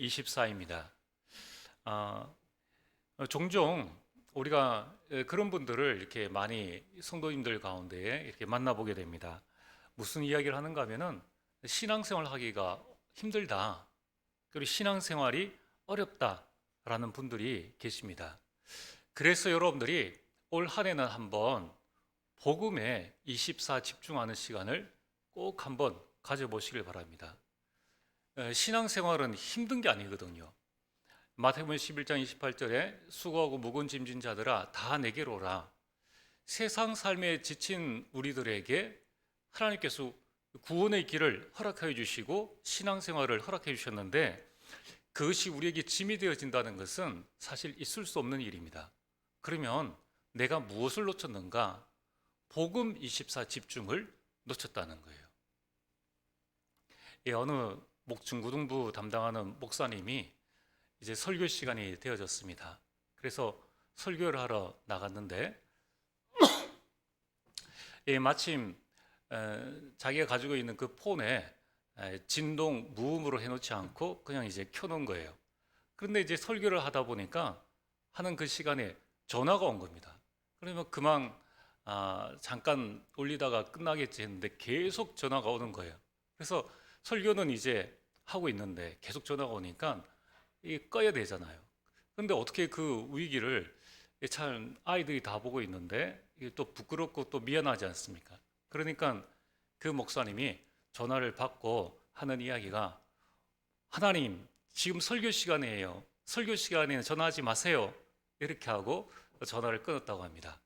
24입니다. 종종 우리가 그런 분들을 이렇게 많이 성도님들 가운데 이렇게 만나보게 됩니다. 무슨 이야기를 하는가 하면은 신앙생활 하기가 힘들다, 그리고 신앙생활이 어렵다라는 분들이 계십니다. 그래서 여러분들이 올 한 해는 한번 복음에 24 집중하는 시간을 꼭 한번 가져보시길 바랍니다. 신앙생활은 힘든 게 아니거든요. 마태복음 11장 28절에 수고하고 무거운 짐진 자들아 다 내게로 오라. 세상 삶에 지친 우리들에게 하나님께서 구원의 길을 허락해 주시고 신앙생활을 허락해 주셨는데, 그것이 우리에게 짐이 되어진다는 것은 사실 있을 수 없는 일입니다. 그러면 내가 무엇을 놓쳤는가? 복음 24 집중을 놓쳤다는 거예요. 어느 중고등부 담당하는 목사님이 이제 설교 시간이 되어졌습니다. 그래서 설교를 하러 나갔는데 마침 자기가 가지고 있는 그 폰에 진동 무음으로 해놓지 않고 그냥 이제 켜놓은 거예요. 그런데 이제 설교를 하다 보니까 하는 그 시간에 전화가 온 겁니다. 그러면 그만 잠깐 올리다가 끝나겠지 했는데 계속 전화가 오는 거예요. 그래서 설교는 이제 하고 있는데 계속 전화가 오니까 꺼야 되잖아요. 그런데 어떻게 그 위기를, 참 아이들이 다 보고 있는데 또 부끄럽고 또 미안하지 않습니까? 그러니까 그 목사님이 전화를 받고 하는 이야기가, 하나님 지금 설교 시간이에요. 설교 시간에는 전화하지 마세요. 이렇게 하고 전화를 끊었다고 합니다.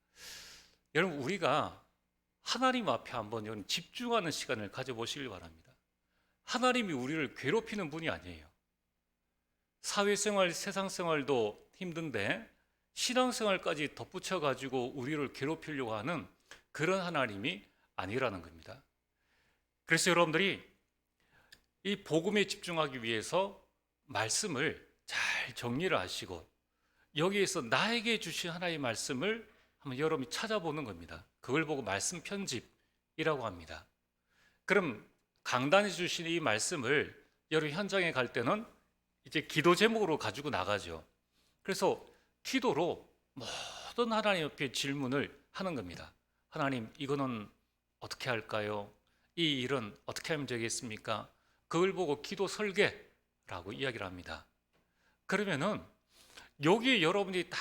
여러분, 우리가 하나님 앞에 한번 집중하는 시간을 가져보시길 바랍니다. 하나님이 우리를 괴롭히는 분이 아니에요. 사회생활, 세상생활도 힘든데 신앙생활까지 덧붙여 가지고 우리를 괴롭히려고 하는 그런 하나님이 아니라는 겁니다. 그래서 여러분들이 이 복음에 집중하기 위해서 말씀을 잘 정리를 하시고, 여기에서 나에게 주신 하나님의 말씀을 한번 여러분이 찾아보는 겁니다. 그걸 보고 말씀 편집이라고 합니다. 그럼 강단에 주신 이 말씀을 여러분 현장에 갈 때는 이제 기도 제목으로 가지고 나가죠. 그래서 기도로 모든 하나님 앞에 질문을 하는 겁니다. 하나님, 이거는 어떻게 할까요? 이 일은 어떻게 하면 되겠습니까? 그걸 보고 기도 설계라고 이야기를 합니다. 그러면은 여기에 여러분이 딱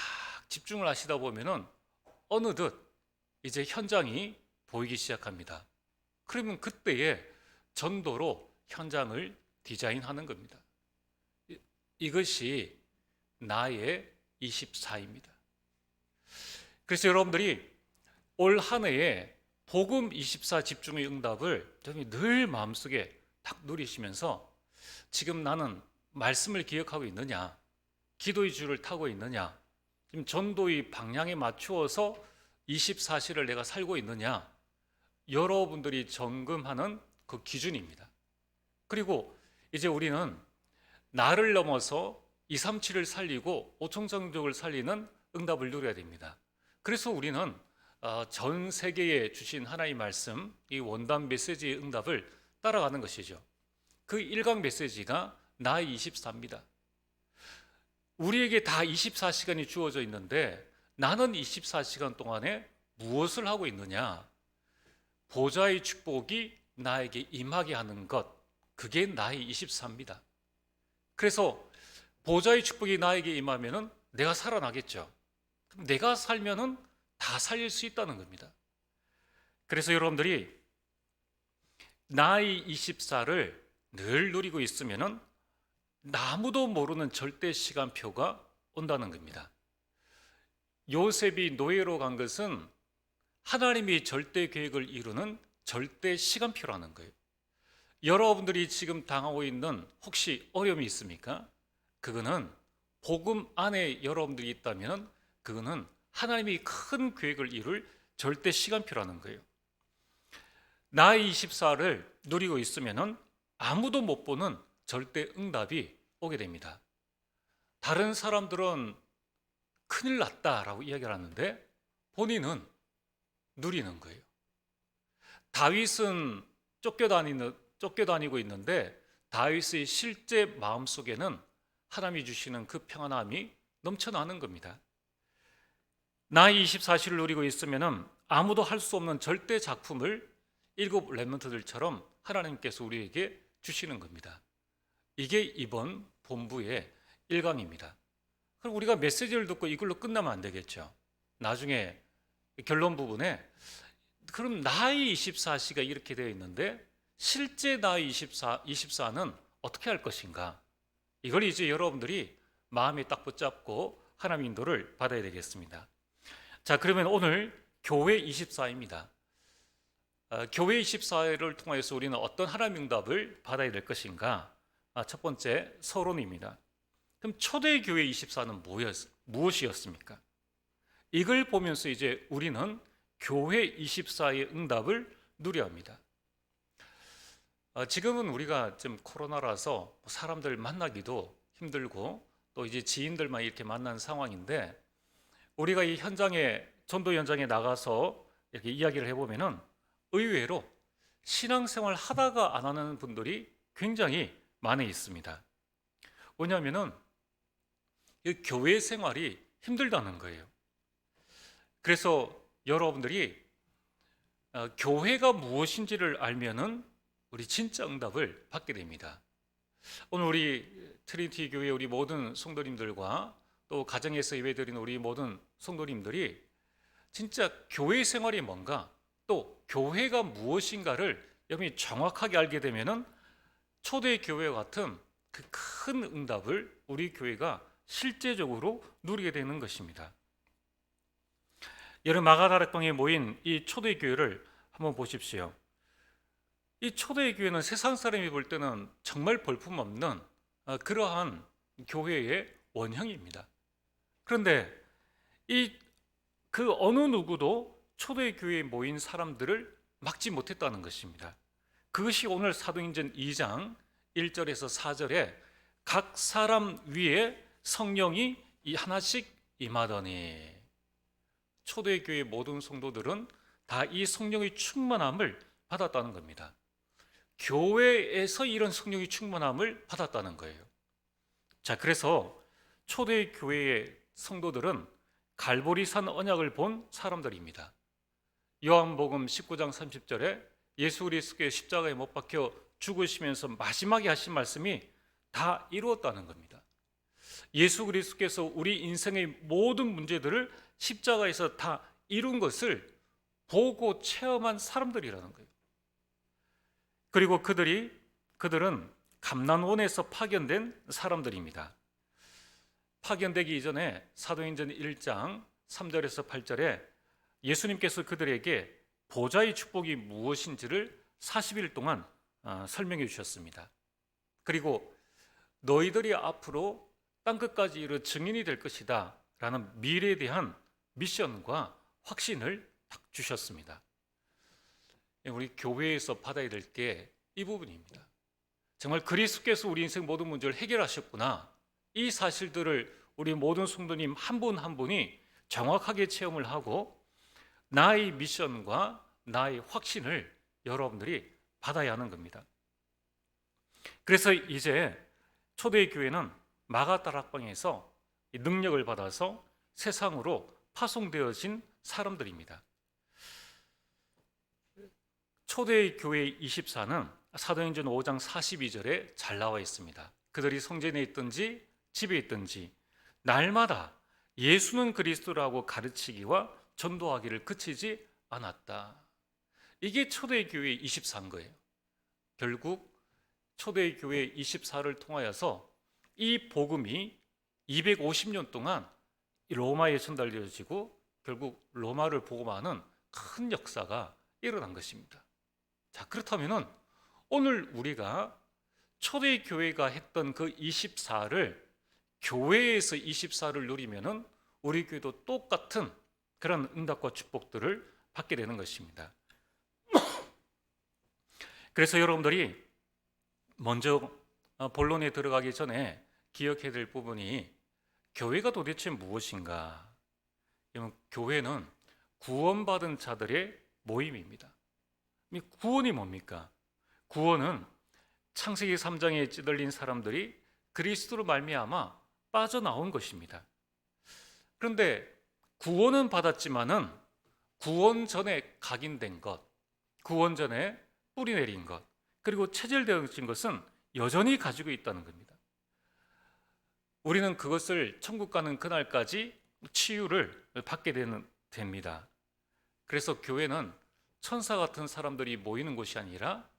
집중을 하시다 보면은 어느덧 이제 현장이 보이기 시작합니다. 그러면 그때에 전도로 현장을 디자인하는 겁니다. 이것이 나의 24입니다. 그래서 여러분들이 올 한 해에 복음 24 집중의 응답을 늘 마음속에 딱 누리시면서, 지금 나는 말씀을 기억하고 있느냐, 기도의 줄을 타고 있느냐, 지금 전도의 방향에 맞추어서 24시를 내가 살고 있느냐, 여러분들이 점검하는 그 기준입니다. 그리고 이제 우리는 나를 넘어서 237을 살리고 오총정족을 살리는 응답을 누려야 됩니다. 그래서 우리는 전 세계에 주신 하나님의 말씀, 이 원단 메시지의 응답을 따라가는 것이죠. 그 일각 메시지가 나의 24입니다. 우리에게 다 24시간이 주어져 있는데 나는 24시간 동안에 무엇을 하고 있느냐? 보좌의 축복이 나에게 임하게 하는 것, 그게 나의 24입니다. 그래서 보좌의 축복이 나에게 임하면은 내가 살아나겠죠. 그럼 내가 살면은 다 살릴 수 있다는 겁니다. 그래서 여러분들이 나의 24를 늘 누리고 있으면은 아무도 모르는 절대 시간표가 온다는 겁니다. 요셉이 노예로 간 것은 하나님이 절대 계획을 이루는 절대 시간표라는 거예요. 여러분들이 지금 당하고 있는 혹시 어려움이 있습니까? 그거는 복음 안에 여러분들이 있다면 그거는 하나님이 큰 계획을 이룰 절대 시간표라는 거예요. 나의 24를 누리고 있으면 아무도 못 보는 절대 응답이 오게 됩니다. 다른 사람들은 큰일 났다라고 이야기를 하는데 본인은 누리는 거예요. 다윗은 쫓겨다니고 있는데 다윗의 실제 마음속에는 하나님이 주시는 그 평안함이 넘쳐나는 겁니다. 나의 24시를 누리고 있으면 아무도 할 수 없는 절대 작품을 일곱 렘넌트들처럼 하나님께서 우리에게 주시는 겁니다. 이게 이번 본부의 일감입니다. 그럼 우리가 메시지를 듣고 이걸로 끝나면 안 되겠죠. 나중에 결론 부분에 그럼 나의 24시가 이렇게 되어 있는데 실제 나의 24는 어떻게 할 것인가? 이걸 이제 여러분들이 마음에 딱 붙잡고 하나님 인도를 받아야 되겠습니다. 자, 그러면 오늘 교회 24입니다. 교회 24를 통해서 우리는 어떤 하나님 응답을 받아야 될 것인가? 첫 번째 서론입니다. 그럼 초대교회 24는 무엇이었습니까? 이걸 보면서 이제 우리는 교회 24의 응답을 누려야 합니다. 지금은 우리가 좀 코로나라서 사람들 만나기도 힘들고 또 이제 지인들만 이렇게 만난 상황인데 우리가 이 현장에 전도 현장에 나가서 이렇게 이야기를 해보면은 의외로 신앙생활 하다가 안 하는 분들이 굉장히 많이 있습니다. 왜냐하면은 이 교회 생활이 힘들다는 거예요. 그래서 여러분들이 교회가 무엇인지를 알면은 우리 진짜 응답을 받게 됩니다. 오늘 우리 트리니티 교회 우리 모든 성도님들과 또 가정에서 예배드리는 우리 모든 성도님들이 진짜 교회 생활이 뭔가 또 교회가 무엇인가를 여러분이 정확하게 알게 되면은 초대교회와 같은 그 큰 응답을 우리 교회가 실제적으로 누리게 되는 것입니다. 여러분 마가다락방에 모인 이 초대교회를 한번 보십시오. 이 초대교회는 세상 사람이 볼 때는 정말 볼품없는 그러한 교회의 원형입니다. 그런데 그 어느 누구도 초대교회에 모인 사람들을 막지 못했다는 것입니다. 그것이 오늘 사도행전 2장 1절에서 4절에 각 사람 위에 성령이 하나씩 임하더니 초대교회 모든 성도들은 다 이 성령의 충만함을 받았다는 겁니다. 교회에서 이런 성령의 충만함을 받았다는 거예요. 자, 그래서 초대교회의 성도들은 갈보리산 언약을 본 사람들입니다. 요한복음 19장 30절에 예수 그리스도의 십자가에 못 박혀 죽으시면서 마지막에 하신 말씀이 다 이루었다는 겁니다. 예수 그리스도께서 우리 인생의 모든 문제들을 십자가에서 다 이룬 것을 보고 체험한 사람들이라는 거예요. 그리고 그들은 감난원에서 파견된 사람들입니다. 파견되기 이전에 사도행전 1장 3절에서 8절에 예수님께서 그들에게 보좌의 축복이 무엇인지를 40일 동안 설명해 주셨습니다. 그리고 너희들이 앞으로 땅끝까지 이르러 증인이 될 것이다 라는 미래에 대한 미션과 확신을 딱 주셨습니다. 우리 교회에서 받아야 될 게 이 부분입니다. 정말 그리스도께서 우리 인생 모든 문제를 해결하셨구나, 이 사실들을 우리 모든 성도님 한 분 한 분이 정확하게 체험을 하고 나의 미션과 나의 확신을 여러분들이 받아야 하는 겁니다. 그래서 이제 초대교회는 마가다락방에서 능력을 받아서 세상으로 파송되어진 사람들입니다. 초대교회 24는 사도행전 5장 42절에 잘 나와 있습니다. 그들이 성전에 있든지 집에 있든지 날마다 예수는 그리스도라고 가르치기와 전도하기를 그치지 않았다. 이게 초대교회 24인 거예요. 결국 초대교회 24를 통하여서 이 복음이 250년 동안 로마에 전달되어지고 결국 로마를 복음하는 큰 역사가 일어난 것입니다. 자, 그렇다면은 오늘 우리가 초대교회가 했던 그 24를 교회에서 24를 누리면은 우리 교회도 똑같은 그런 응답과 축복들을 받게 되는 것입니다. 그래서 여러분들이 먼저 본론에 들어가기 전에 기억해야 될 부분이 교회가 도대체 무엇인가? 교회는 구원받은 자들의 모임입니다. 구원이 뭡니까? 구원은 창세기 3장에 찌들린 사람들이 그리스도로 말미암아 빠져나온 것입니다. 그런데 구원은 받았지만은 구원 전에 각인된 것, 구원 전에 뿌리 내린 것, 그리고 체질되어진 것은 여전히 가지고 있다는 겁니다. 우리는 그것을 천국 가는 그날까지 치유를 받게 됩니다. 그래서 교회는 천사 같은 사람들이 모이는 곳이 아니라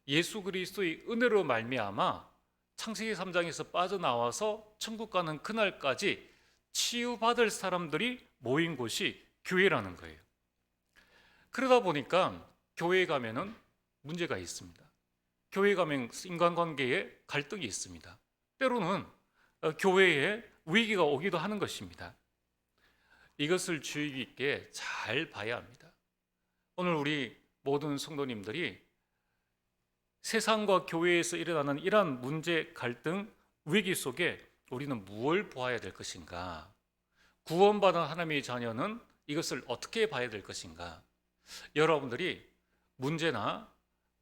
예수 그리스도의 은혜로 말미암아 창세기 3장에서 빠져나와서 천국 가는 그날까지 치유받을 사람들이 모인 곳이 교회라는 거예요. 그러다 보니까 교회에 가면은 문제가 있습니다. 교회에 가면 인간관계에 갈등이 있습니다. 때로는 교회에 위기가 오기도 하는 것입니다. 이것을 주의 깊게 잘 봐야 합니다. 오늘 우리 모든 성도님들이 세상과 교회에서 일어나는 이러한 문제, 갈등, 위기 속에 우리는 무엇을 보아야 될 것인가? 구원받은 하나님의 자녀는 이것을 어떻게 봐야 될 것인가? 여러분들이 문제나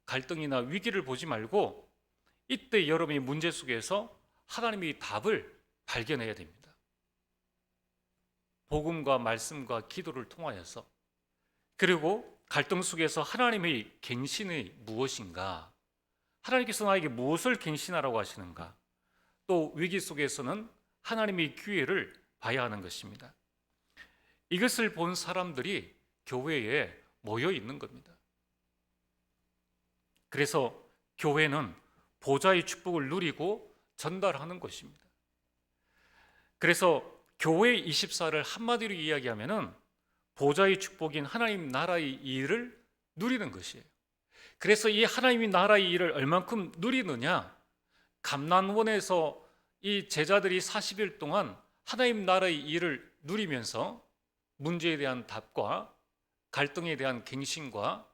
갈등이나 위기를 보지 말고 이때 여러분이 문제 속에서 하나님의 답을 발견해야 됩니다. 복음과 말씀과 기도를 통하여서, 그리고 갈등 속에서 하나님의 갱신이 무엇인가, 하나님께서 나에게 무엇을 갱신하라고 하시는가, 또 위기 속에서는 하나님의 기회를 봐야 하는 것입니다. 이것을 본 사람들이 교회에 모여 있는 겁니다. 그래서 교회는 보좌의 축복을 누리고 전달하는 것입니다. 그래서 교회 24를 한마디로 이야기하면은 보좌의 축복인 하나님 나라의 일을 누리는 것이에요. 그래서 이 하나님의 나라의 일을 얼만큼 누리느냐, 감난원에서 이 제자들이 40일 동안 하나님 나라의 일을 누리면서 문제에 대한 답과 갈등에 대한 갱신과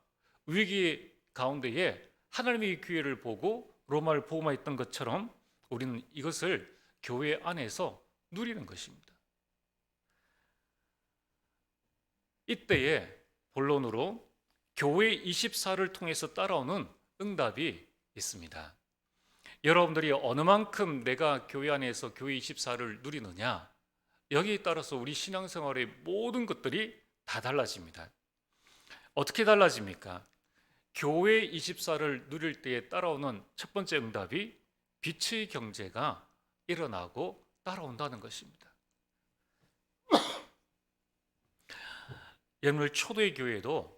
위기 가운데에 하나님의 기회를 보고 로마를 복음화했던 것처럼 우리는 이것을 교회 안에서 누리는 것입니다. 이때에 본론으로 교회 24를 통해서 따라오는 응답이 있습니다. 여러분들이 어느 만큼 내가 교회 안에서 교회 24를 누리느냐, 여기에 따라서 우리 신앙생활의 모든 것들이 다 달라집니다. 어떻게 달라집니까? 교회 24를 누릴 때에 따라오는 첫 번째 응답이 빛의 경제가 일어나고 따라온다는 것입니다. 여러분, 초대 교회도,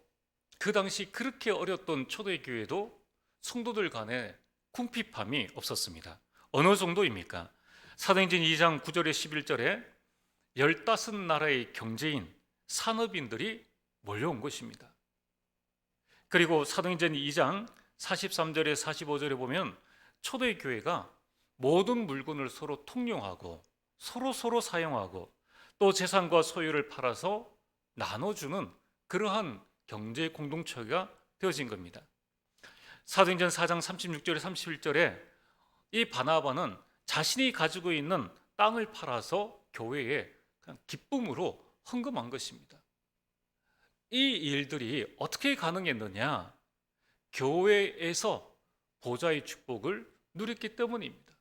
그 당시 그렇게 어렸던 초대 교회도 성도들 간에 궁핍함이 없었습니다. 어느 정도입니까? 사도행전 2장 9절에 11절에 15나라의 경제인, 산업인들이 몰려온 것입니다. 그리고 사도행전 2장 43절에 45절에 보면 초대교회가 모든 물건을 서로 통용하고 서로 사용하고 또 재산과 소유를 팔아서 나눠주는 그러한 경제 공동체가 되어진 겁니다. 사도행전 4장 36절에 31절에 이 바나바는 자신이 가지고 있는 땅을 팔아서 교회에 그냥 기쁨으로 헌금한 것입니다. 이 일들이 어떻게 가능했느냐? 교회에서 보좌의 축복을 누렸기 때문입니다.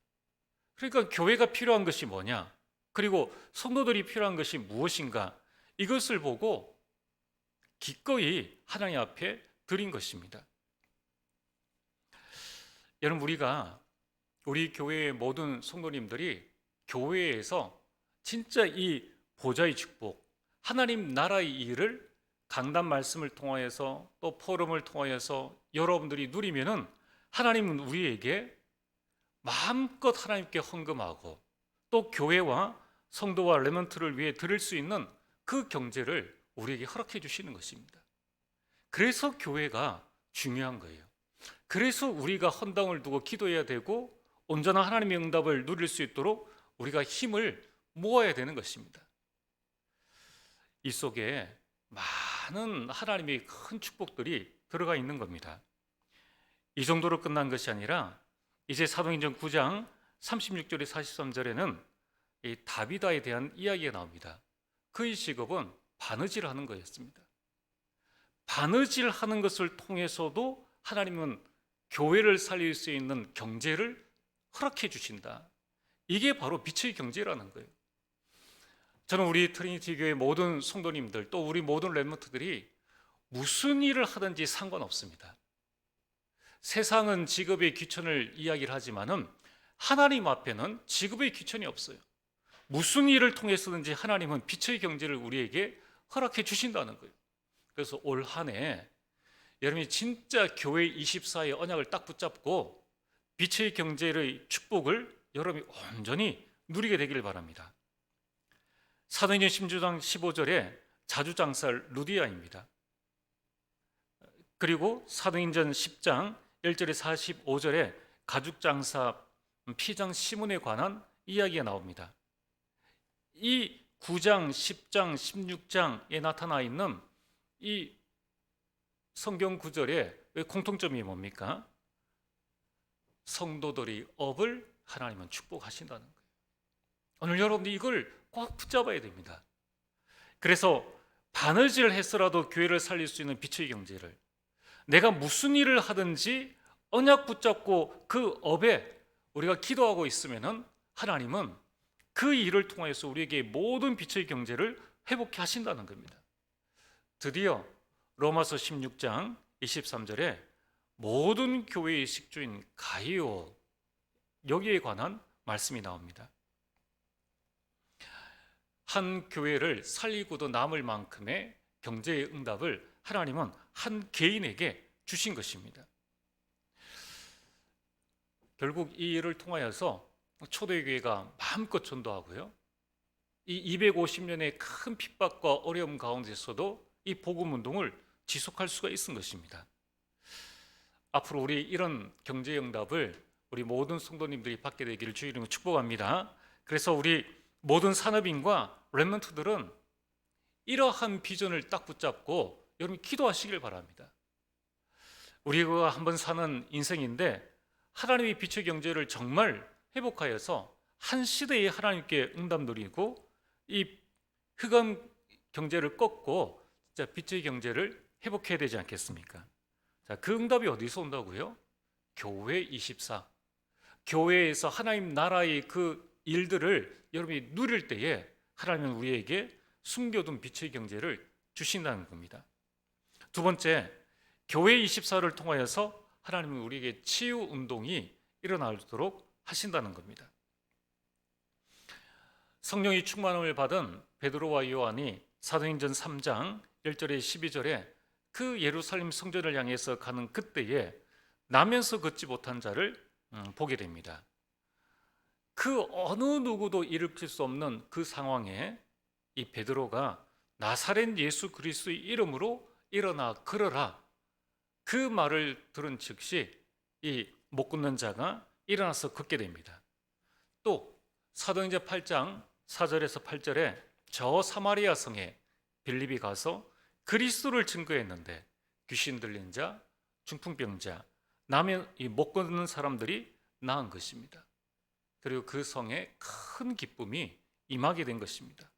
그러니까 교회가 필요한 것이 뭐냐? 그리고 성도들이 필요한 것이 무엇인가? 이것을 보고 기꺼이 하나님 앞에 드린 것입니다. 여러분, 우리 교회의 모든 성도님들이 교회에서 진짜 이 보좌의 축복, 하나님 나라의 일을 강단 말씀을 통하여서 또 포럼을 통하여서 여러분들이 누리면은 하나님은 우리에게 마음껏 하나님께 헌금하고 또 교회와 성도와 레몬트를 위해 드릴 수 있는 그 경제를 우리에게 허락해 주시는 것입니다. 그래서 교회가 중요한 거예요. 그래서 우리가 헌당을 두고 기도해야 되고 온전한 하나님의 응답을 누릴 수 있도록 우리가 힘을 모아야 되는 것입니다. 이 속에 많은 하나님의 큰 축복들이 들어가 있는 겁니다. 이 정도로 끝난 것이 아니라 이제 사도행전 9장 36절에 43절에는 이 다비다에 대한 이야기가 나옵니다. 그의 직업은 바느질하는 거였습니다. 바느질하는 것을 통해서도 하나님은 교회를 살릴 수 있는 경제를 허락해 주신다. 이게 바로 빛의 경제라는 거예요. 저는 우리 트리니티 교회 모든 성도님들, 또 우리 모든 렘넌트들이 무슨 일을 하든지 상관없습니다. 세상은 직업의 귀천을 이야기를 하지만은 하나님 앞에는 직업의 귀천이 없어요. 무슨 일을 통해서든지 하나님은 빛의 경제를 우리에게 허락해 주신다는 거예요. 그래서 올 한 해 여러분이 진짜 교회 24의 언약을 딱 붙잡고 빛의 경제의 축복을 여러분이 온전히 누리게 되기를 바랍니다. 사도행전 16장 15절에 자주장살 루디아입니다. 그리고 사도행전 10장 1절에 45절에 가죽장사 피장 시몬에 관한 이야기가 나옵니다. 이 9장, 10장, 16장에 나타나 있는 이 성경 구절에 왜 공통점이 뭡니까? 성도들의 업을 하나님은 축복하신다는 거예요. 오늘 여러분들이 이걸 꼭 붙잡아야 됩니다. 그래서 바느질 해서라도 교회를 살릴 수 있는 빛의 경제를, 내가 무슨 일을 하든지 언약 붙잡고 그 업에 우리가 기도하고 있으면은 하나님은 그 일을 통해서 우리에게 모든 빛의 경제를 회복해 하신다는 겁니다. 드디어 로마서 16장 23절에 모든 교회의 식주인 가이오, 여기에 관한 말씀이 나옵니다. 한 교회를 살리고도 남을 만큼의 경제의 응답을 하나님은 한 개인에게 주신 것입니다. 결국 이 일을 통하여서 초대교회가 마음껏 전도하고요, 이 250년의 큰 핍박과 어려움 가운데서도 이 복음운동을 지속할 수가 있은 것입니다. 앞으로 우리 이런 경제 응답을 우리 모든 성도님들이 받게 되기를 주의 이름으로 축복합니다. 그래서 우리 모든 산업인과 렘넌트들은 이러한 비전을 딱 붙잡고 여러분 기도하시길 바랍니다. 우리가 한번 사는 인생인데 하나님의 빛의 경제를 정말 회복하여서 한 시대에 하나님께 응답 누리고 이 흑암 경제를 꺾고 진짜 빛의 경제를 회복해야 되지 않겠습니까? 자, 그 응답이 어디서 온다고요? 교회 24. 교회에서 하나님 나라의 그 일들을 여러분이 누릴 때에 하나님은 우리에게 숨겨둔 빛의 경제를 주신다는 겁니다. 두 번째, 교회 24를 통하여서 하나님은 우리에게 치유 운동이 일어나도록 하신다는 겁니다. 성령의 충만함을 받은 베드로와 요한이 사도행전 3장 1절에 12절에 그 예루살렘 성전을 향해서 가는 그때에 나면서 걷지 못한 자를 보게 됩니다. 그 어느 누구도 일으킬 수 없는 그 상황에 이 베드로가 나사렛 예수 그리스도의 이름으로 일어나 걸어라, 그 말을 들은 즉시 이 못 걷는 자가 일어나서 걷게 됩니다. 또 사도행전 8장 4절에서 8절에 저 사마리아 성에 빌립이 가서 그리스도를 증거했는데 귀신 들린 자, 중풍병자, 나면 이 못 걷는 사람들이 나은 것입니다. 그리고 그 성에 큰 기쁨이 임하게 된 것입니다.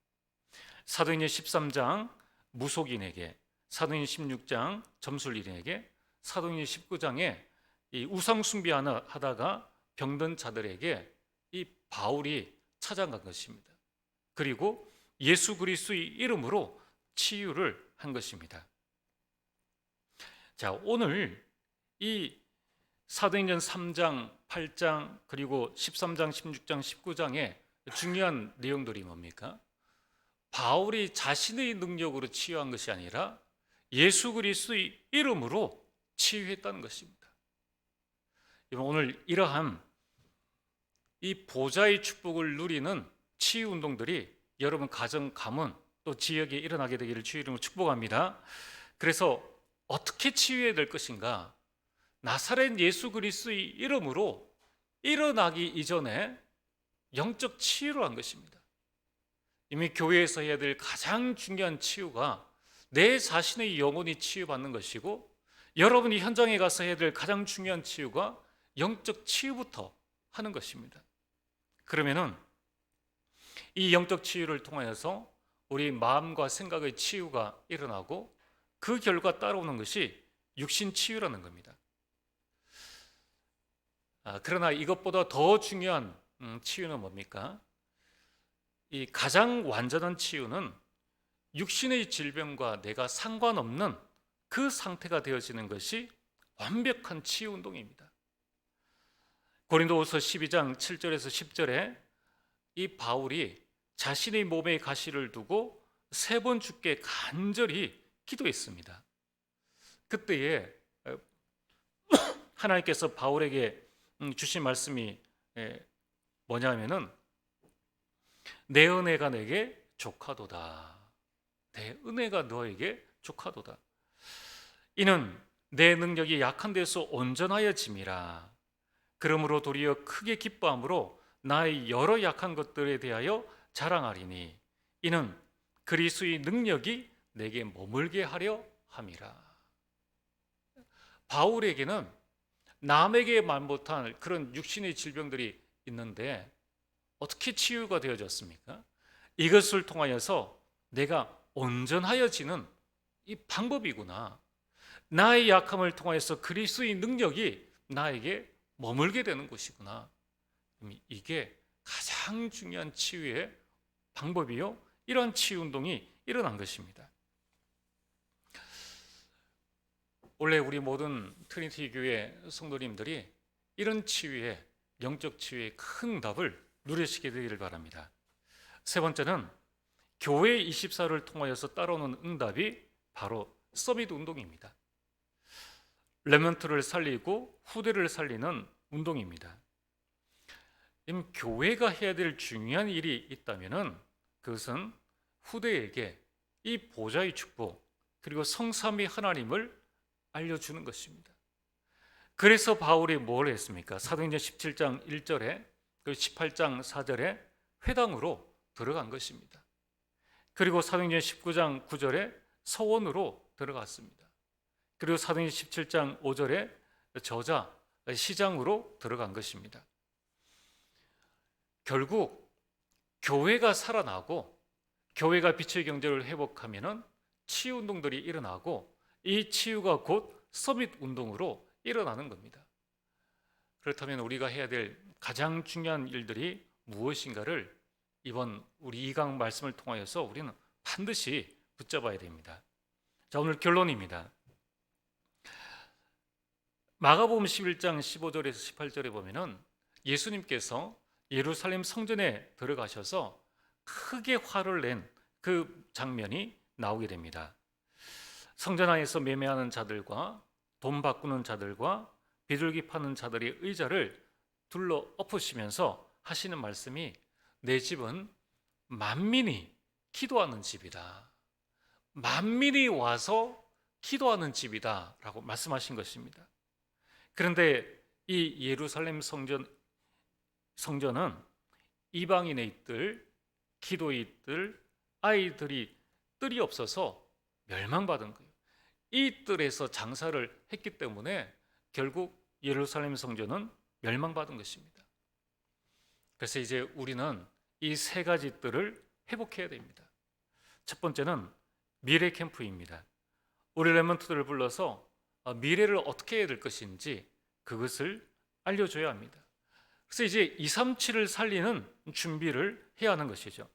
사도행전 13장 무속인에게, 사도행전 16장 점술인에게, 사도행전 19장에 이 우상 숭배하다가 병든 자들에게 이 바울이 찾아간 것입니다. 그리고 예수 그리스도의 이름으로 치유를 한 것입니다. 자, 오늘 이 사도행전 3장, 8장, 그리고 13장, 16장, 19장의 중요한 내용들이 뭡니까? 바울이 자신의 능력으로 치유한 것이 아니라 예수 그리스도의 이름으로 치유했다는 것입니다. 오늘 이러한 이 보좌의 축복을 누리는 치유 운동들이 여러분 가정, 가문, 또 지역에 일어나게 되기를 주의 이름으로 축복합니다. 그래서 어떻게 치유해야 될 것인가? 나사렛 예수 그리스도의 이름으로 일어나기 이전에 영적 치유를 한 것입니다. 이미 교회에서 해야 될 가장 중요한 치유가 내 자신의 영혼이 치유받는 것이고, 여러분이 현장에 가서 해야 될 가장 중요한 치유가 영적 치유부터 하는 것입니다. 그러면은 이 영적 치유를 통하여서 우리 마음과 생각의 치유가 일어나고 그 결과 따라오는 것이 육신 치유라는 겁니다. 그러나 이것보다 더 중요한 치유는 뭡니까? 이 가장 완전한 치유는 육신의 질병과 내가 상관없는 그 상태가 되어지는 것이 완벽한 치유 운동입니다. 고린도후서 12장 7절에서 10절에 이 바울이 자신의 몸에 가시를 두고 3번 주께 간절히 기도했습니다. 그때에 하나님께서 바울에게 주신 말씀이 뭐냐면은 내 은혜가 내게 족하도다. 내 은혜가 너에게 족하도다. 이는 내 능력이 약한 데서 온전하여짐이라. 그러므로 도리어 크게 기뻐함으로 나의 여러 약한 것들에 대하여 자랑하리니 이는 그리스도의 능력이 내게 머물게 하려 함이라. 바울에게는 남에게 말 못한 그런 육신의 질병들이 있는데 어떻게 치유가 되어졌습니까? 이것을 통하여서 내가 온전하여지는 이 방법이구나. 나의 약함을 통하여서 그리스도의 능력이 나에게 머물게 되는 것이구나. 이게 가장 중요한 치유의 방법이요. 이러한 치유 운동이 일어난 것입니다. 원래 우리 모든 트리니티 교회 성도님들이 이런 치유의 영적 치유의 큰 응답을 누리시게 되기를 바랍니다. 세 번째는 교회 24를 통하여서 따라오는 응답이 바로 서밋 운동입니다. 렘넌트를 살리고 후대를 살리는 운동입니다. 교회가 해야 될 중요한 일이 있다면 그것은 후대에게 이 보좌의 축복 그리고 성삼위 하나님을 알려주는 것입니다. 그래서 바울이 뭘 했습니까? 사도행전 17장 1절에 그 18장 4절에 회당으로 들어간 것입니다. 그리고 사도행전 19장 9절에 서원으로 들어갔습니다. 그리고 사도행전 17장 5절에 저자 시장으로 들어간 것입니다. 결국 교회가 살아나고 교회가 빛의 경제를 회복하면은 치유 운동들이 일어나고 이 치유가 곧 서밋 운동으로 일어나는 겁니다. 그렇다면 우리가 해야 될 가장 중요한 일들이 무엇인가를 이번 우리 2강 말씀을 통하여서 우리는 반드시 붙잡아야 됩니다. 자, 오늘 결론입니다. 마가복음 11장 15절에서 18절에 보면은 예수님께서 예루살렘 성전에 들어가셔서 크게 화를 낸 그 장면이 나오게 됩니다. 성전 안에서 매매하는 자들과 돈 바꾸는 자들과 비둘기 파는 자들의 의자를 둘러 엎으시면서 하시는 말씀이 내 집은 만민이 기도하는 집이다. 만민이 와서 기도하는 집이다 라고 말씀하신 것입니다. 그런데 이 예루살렘 성전은 이방인의 뜰, 기도의 뜰, 아이들이 뜰이 없어서 멸망받은 거예요. 이 뜰에서 장사를 했기 때문에 결국 예루살렘 성전은 멸망받은 것입니다. 그래서 이제 우리는 이 3가지 뜰을 회복해야 됩니다. 첫 번째는 미래 캠프입니다. 우리 렘넌트들을 불러서 미래를 어떻게 해야 될 것인지 그것을 알려줘야 합니다. 그래서 이제 237을 살리는 준비를 해야 하는 것이죠.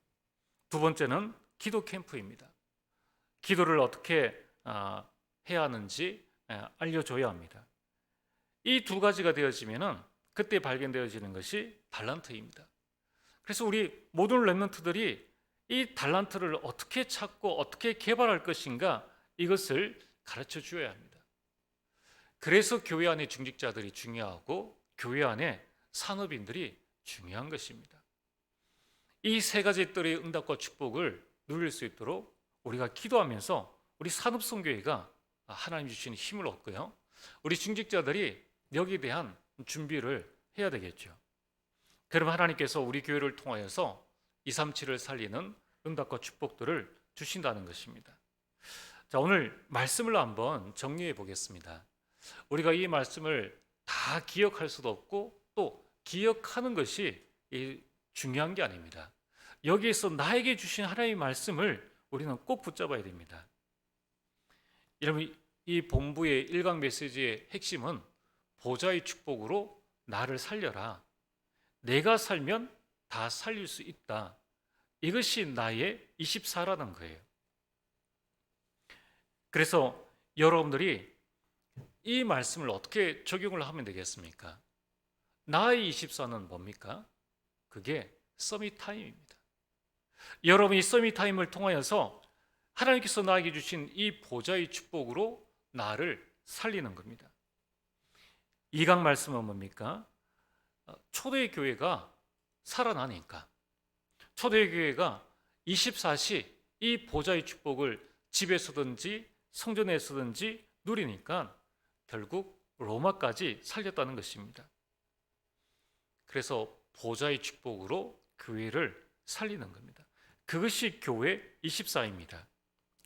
두 번째는 기도 캠프입니다. 기도를 어떻게 해야 하는지 알려줘야 합니다. 이 2가지가 되어지면은 그때 발견되어지는 것이 달란트입니다. 그래서 우리 모든 렘넌트들이 이 달란트를 어떻게 찾고 어떻게 개발할 것인가 이것을 가르쳐 주어야 합니다. 그래서 교회 안에 중직자들이 중요하고 교회 안에 산업인들이 중요한 것입니다. 이 3가지 뜰의 응답과 축복을 누릴 수 있도록 우리가 기도하면서 우리 산업선교회가 하나님 주시는 힘을 얻고요. 우리 중직자들이 여기에 대한 준비를 해야 되겠죠. 그럼 하나님께서 우리 교회를 통하여서 237을 살리는 응답과 축복들을 주신다는 것입니다. 자, 오늘 말씀을 한번 정리해 보겠습니다. 우리가 이 말씀을 다 기억할 수도 없고 또 기억하는 것이 중요한 게 아닙니다. 여기에서 나에게 주신 하나님의 말씀을 우리는 꼭 붙잡아야 됩니다. 여러분, 이 본부의 1강 메시지의 핵심은 보좌의 축복으로 나를 살려라. 내가 살면 다 살릴 수 있다. 이것이 나의 24라는 거예요. 그래서 여러분들이 이 말씀을 어떻게 적용을 하면 되겠습니까? 나의 24는 뭡니까? 그게 서밋 타임입니다. 여러분이 서밋 타임을 통하여서 하나님께서 나에게 주신 이 보좌의 축복으로 나를 살리는 겁니다. 이강 말씀은 뭡니까? 초대교회가 살아나니까, 초대교회가 24시 이 보좌의 축복을 집에서든지 성전에서든지 누리니까 결국 로마까지 살렸다는 것입니다. 그래서 보좌의 축복으로 교회를 살리는 겁니다. 그것이 교회 24입니다.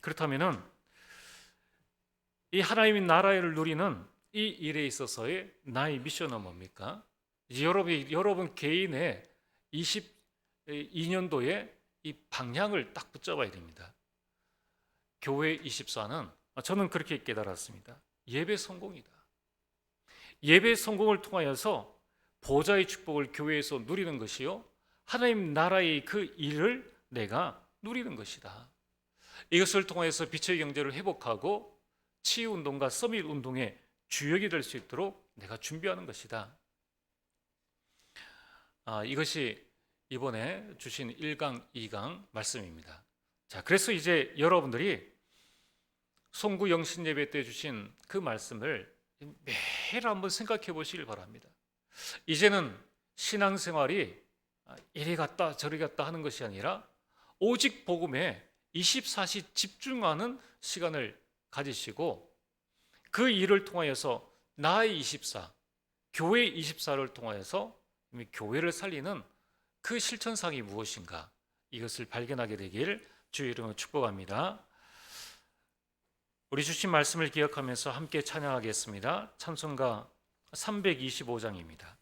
그렇다면은 이 하나님의 나라를 누리는 이 일에 있어서의 나의 미션은 뭡니까? 이제 여러분 개인의 22년도에 이 방향을 딱 붙잡아야 됩니다. 교회 24는 저는 그렇게 깨달았습니다. 예배 성공이다. 예배 성공을 통하여서 보좌의 축복을 교회에서 누리는 것이요, 하나님 나라의 그 일을 내가 누리는 것이다. 이것을 통해서 빛의 경제를 회복하고 치유운동과 서밋 운동의 주역이 될 수 있도록 내가 준비하는 것이다. 이것이 이번에 주신 1강, 2강 말씀입니다. 자, 그래서 이제 여러분들이 송구 영신 예배 때 주신 그 말씀을 매일 한번 생각해 보시길 바랍니다. 이제는 신앙생활이 이리 갔다 저리 갔다 하는 것이 아니라 오직 복음에 24시 집중하는 시간을 가지시고, 그 일을 통하여서 나의 24, 교회 24를 통하여서 교회를 살리는 그 실천상이 무엇인가, 이것을 발견하게 되길 주의 이름으로 축복합니다. 우리 주신 말씀을 기억하면서 함께 찬양하겠습니다. 찬송가 325장입니다.